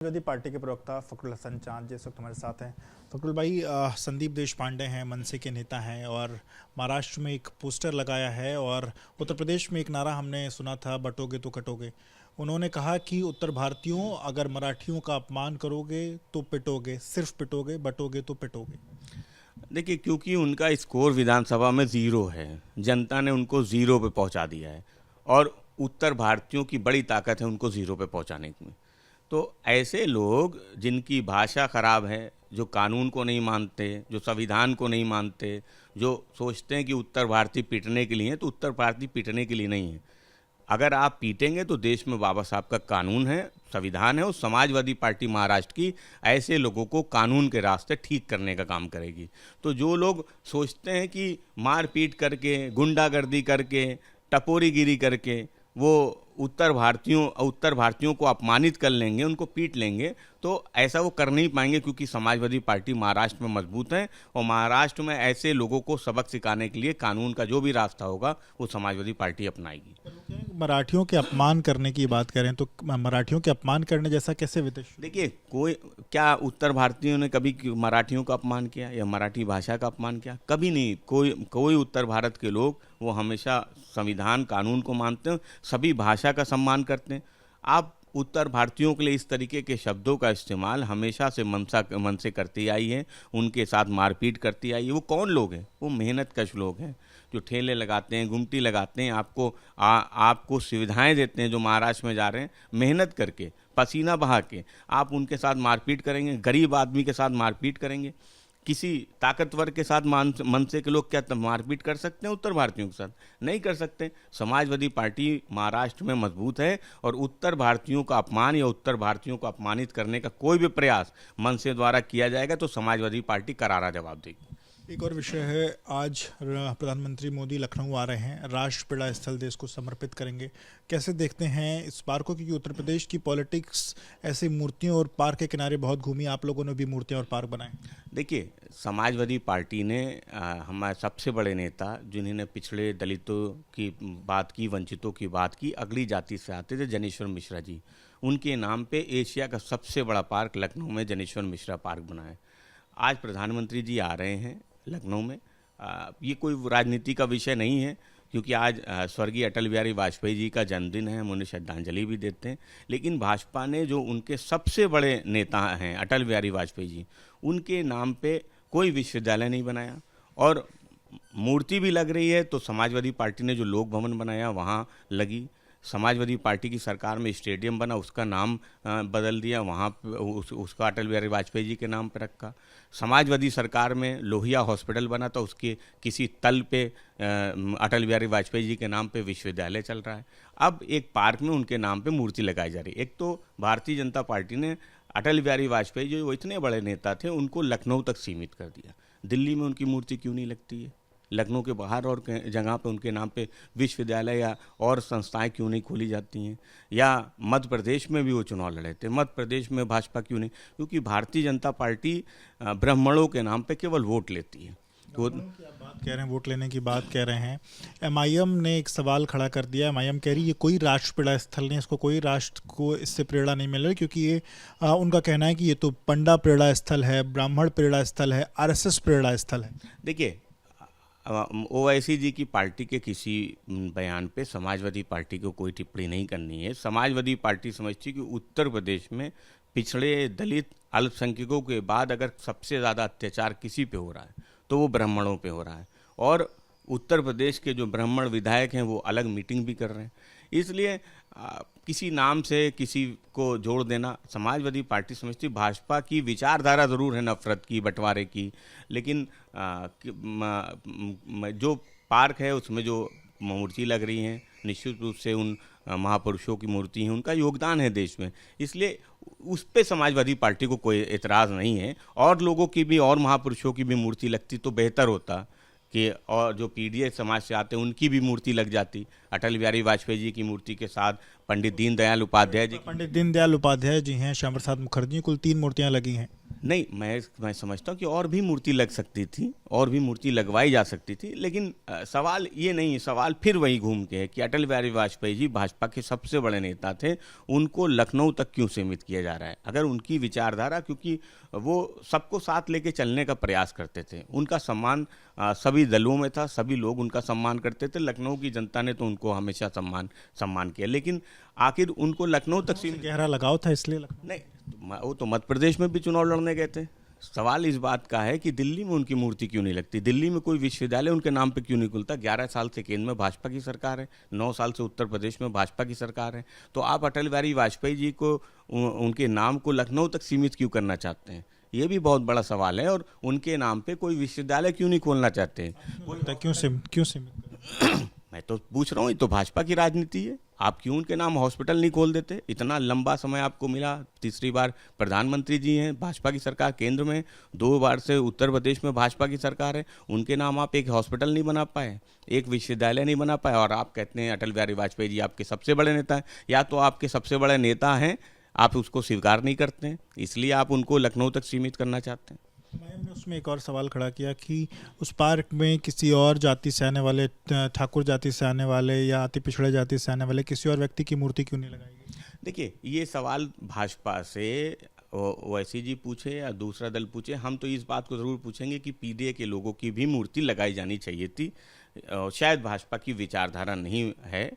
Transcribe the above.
Samajwadi party के प्रवक्ता फखरुल हसन चांद जी इस वक्त हमारे साथ हैं। फखरुल भाई, संदीप देशपांडे हैं, मनसे के नेता हैं और महाराष्ट्र में एक पोस्टर लगाया है और उत्तर प्रदेश में एक नारा हमने सुना था, बटोगे तो कटोगे। उन्होंने कहा कि उत्तर भारतीयों, अगर मराठियों का अपमान करोगे तो पिटोगे, सिर्फ पिटोगे, बटोगे तो पिटोगे। देखिए, क्योंकि उनका स्कोर विधानसभा में 0 है, जनता ने उनको 0 पे पहुंचा दिया है और उत्तर भारतीयों की बड़ी ताकत है उनको 0 पे पहुंचाने में। तो ऐसे लोग जिनकी भाषा खराब है, जो कानून को नहीं मानते, जो संविधान को नहीं मानते, जो सोचते हैं कि उत्तर भारतीय पीटने के लिए हैं, तो उत्तर भारतीय पीटने के लिए नहीं है। अगर आप पीटेंगे तो देश में बाबा साहब का कानून है, संविधान है और समाजवादी पार्टी महाराष्ट्र की ऐसे लोगों को कानून के रास्ते ठीक करने का काम करेगी। तो जो लोग सोचते हैं कि मारपीट करके, गुंडागर्दी करके, टपोरीगिरी करके वो उत्तर भारतीयों को अपमानित कर लेंगे, उनको पीट लेंगे, तो ऐसा वो कर नहीं पाएंगे, क्योंकि समाजवादी पार्टी महाराष्ट्र में मजबूत है और महाराष्ट्र में ऐसे लोगों को सबक सिखाने के लिए कानून का जो भी रास्ता होगा वो समाजवादी पार्टी अपनाएगी। मराठियों के अपमान करने की बात करें तो मराठियों के अपमान करने जैसा कैसे विदेश? देखिए, क्या उत्तर भारतीयों ने कभी मराठियों का अपमान किया या मराठी भाषा का अपमान किया? कभी नहीं। कोई उत्तर भारत के लोग वो हमेशा संविधान कानून को मानते हैं, सभी भाषा का सम्मान करते हैं। आप उत्तर भारतीयों के लिए इस तरीके के शब्दों का इस्तेमाल हमेशा से मन से करती आई है, उनके साथ मारपीट करती आई है। वो कौन लोग हैं? वो मेहनतकश लोग हैं जो ठेले लगाते हैं, गुमटी लगाते हैं, आपको सुविधाएं देते हैं, जो महाराष्ट्र में जा रहे हैं मेहनत करके, पसीना बहा के। आप उनके साथ मारपीट करेंगे? गरीब आदमी के साथ मारपीट करेंगे? किसी ताकतवर के साथ मनसे के लोग क्या मारपीट कर सकते हैं उत्तर भारतीयों के साथ? नहीं कर सकते। समाजवादी पार्टी महाराष्ट्र में मजबूत है और उत्तर भारतीयों का अपमान या उत्तर भारतीयों को अपमानित करने का कोई भी प्रयास मनसे द्वारा किया जाएगा तो समाजवादी पार्टी करारा जवाब देगी। एक और विषय है, आज प्रधानमंत्री मोदी लखनऊ आ रहे हैं, राष्ट्रपिता स्थल देश को समर्पित करेंगे। कैसे देखते हैं इस बार को, क्योंकि उत्तर प्रदेश की पॉलिटिक्स ऐसी मूर्तियों और पार्क के किनारे बहुत घूमी, आप लोगों ने भी मूर्तियां और पार्क बनाए। देखिए, समाजवादी पार्टी ने हमारे सबसे बड़े नेता जिन्होंने पिछड़े दलितों की बात की, वंचितों की बात की, अगली जाति से आते थे, जनेश्वर मिश्रा जी, उनके नाम पे एशिया का सबसे बड़ा पार्क लखनऊ में जनेश्वर मिश्रा पार्क बना है। आज प्रधानमंत्री जी आ रहे हैं लखनऊ में। ये कोई राजनीति का विषय नहीं है, क्योंकि आज स्वर्गीय अटल बिहारी वाजपेयी जी का जन्मदिन है, हम उन्हें श्रद्धांजलि भी देते हैं। लेकिन भाजपा ने जो उनके सबसे बड़े नेता हैं अटल बिहारी वाजपेयी जी, उनके नाम पे कोई विश्वविद्यालय नहीं बनाया और मूर्ति भी लग रही है तो समाजवादी पार्टी ने जो लोक भवन बनाया वहाँ लगी। समाजवादी पार्टी की सरकार में स्टेडियम बना, उसका नाम बदल दिया, वहाँ उसका अटल बिहारी वाजपेयी जी के नाम पर रखा। समाजवादी सरकार में लोहिया हॉस्पिटल बना तो उसके किसी तल पे अटल बिहारी वाजपेयी जी के नाम पे विश्वविद्यालय चल रहा है। अब एक पार्क में उनके नाम पे मूर्ति लगाई जा रही है। एक तो भारतीय जनता पार्टी ने अटल बिहारी वाजपेयी जी वो इतने बड़े नेता थे, उनको लखनऊ तक सीमित कर दिया। दिल्ली में उनकी मूर्ति क्यों नहीं लगती है? लखनऊ के बाहर और जगह पे उनके नाम पे विश्वविद्यालय या और संस्थाएं क्यों नहीं खोली जाती हैं? या मध्य प्रदेश में भी वो चुनाव लड़े थे, मध्य प्रदेश में भाजपा क्यों नहीं? क्योंकि भारतीय जनता पार्टी ब्राह्मणों के नाम पे केवल वोट लेती है। तो बात कह रहे हैं, वोट लेने की बात कह रहे हैं। एमआईएम ने एक सवाल खड़ा कर दिया। एमआईएम कह रही है ये कोई राष्ट्रपिता स्थल नहीं, इसको कोई राष्ट्र को इससे प्रेरणा नहीं मिल रही, क्योंकि ये उनका कहना है कि ये तो पंडा प्रेरणा स्थल है, ब्राह्मण प्रेरणा स्थल है, आरएसएस प्रेरणा स्थल है। देखिए, ओवैसी जी की पार्टी के किसी बयान पे समाजवादी पार्टी को कोई टिप्पणी नहीं करनी है। समाजवादी पार्टी समझती है कि उत्तर प्रदेश में पिछड़े दलित अल्पसंख्यकों के बाद अगर सबसे ज़्यादा अत्याचार किसी पे हो रहा है तो वो ब्राह्मणों पे हो रहा है और उत्तर प्रदेश के जो ब्राह्मण विधायक हैं वो अलग मीटिंग भी कर रहे हैं। इसलिए किसी नाम से किसी को जोड़ देना, समाजवादी पार्टी समझती, भाजपा की विचारधारा ज़रूर है नफरत की, बंटवारे की, लेकिन जो पार्क है उसमें जो मूर्ति लग रही हैं निश्चित रूप से उन महापुरुषों की मूर्ति है, उनका योगदान है देश में, इसलिए उस पे समाजवादी पार्टी को कोई एतराज़ नहीं है। और लोगों की भी, और महापुरुषों की भी मूर्ति लगती तो बेहतर होता कि, और जो पीडीए समाज से आते हैं उनकी भी मूर्ति लग जाती। अटल बिहारी वाजपेयी जी की मूर्ति के साथ पंडित दीनदयाल उपाध्याय जी हैं, श्यामा प्रसाद मुखर्जी, कुल 3 मूर्तियां लगी हैं। नहीं, मैं समझता हूँ कि और भी मूर्ति लग सकती थी, और भी मूर्ति लगवाई जा सकती थी, लेकिन सवाल ये नहीं, सवाल फिर वही घूम के है कि अटल बिहारी वाजपेयी जी भाजपा के सबसे बड़े नेता थे, उनको लखनऊ तक क्यों सीमित किया जा रहा है? अगर उनकी विचारधारा, क्योंकि वो सबको साथ लेके चलने का प्रयास करते थे, उनका सम्मान सभी दलों में था, सभी लोग उनका सम्मान करते थे, लखनऊ की जनता ने तो उनको हमेशा सम्मान किया, लेकिन आखिर उनको लखनऊ तक सीमित। गहरा लगाव था इसलिए लखनऊ। नहीं, वो तो मध्य प्रदेश में भी चुनाव लड़ने गए थे। सवाल इस बात का है कि दिल्ली में उनकी मूर्ति क्यों नहीं लगती, दिल्ली में कोई विश्वविद्यालय उनके नाम पे क्यों नहीं खुलता? 11 साल से केंद्र में भाजपा की सरकार है, 9 साल से उत्तर प्रदेश में भाजपा की सरकार है, तो आप अटल बिहारी वाजपेयी जी को उनके नाम को लखनऊ तक सीमित क्यों करना चाहते हैं? ये भी बहुत बड़ा सवाल है। और उनके नाम पे कोई विश्वविद्यालय क्यों नहीं खोलना चाहते हैं? क्यों सीमित? मैं तो पूछ रहा हूँ, ये तो भाजपा की राजनीति है। आप क्यों उनके नाम हॉस्पिटल नहीं खोल देते? इतना लंबा समय आपको मिला, तीसरी बार प्रधानमंत्री जी हैं, भाजपा की सरकार केंद्र में, 2 बार से उत्तर प्रदेश में भाजपा की सरकार है, उनके नाम आप एक हॉस्पिटल नहीं बना पाए, एक विश्वविद्यालय नहीं बना पाए, और आप कहते हैं अटल बिहारी वाजपेयी जी आपके सबसे बड़े नेता हैं। या तो आपके सबसे बड़े नेता हैं, आप उसको स्वीकार नहीं करते हैं, इसलिए आप उनको लखनऊ तक सीमित करना चाहते हैं। मैंने उसमें एक और सवाल खड़ा किया कि उस पार्क में किसी और जाति से आने वाले, ठाकुर जाति से आने वाले या अति पिछड़े जाति से आने वाले किसी और व्यक्ति की मूर्ति क्यों नहीं लगाई गई? देखिए, ये सवाल भाजपा से ओवैसी जी पूछे या दूसरा दल पूछे, हम तो इस बात को ज़रूर पूछेंगे कि पीडीए के लोगों की भी मूर्ति लगाई जानी चाहिए थी। शायद भाजपा की विचारधारा नहीं है।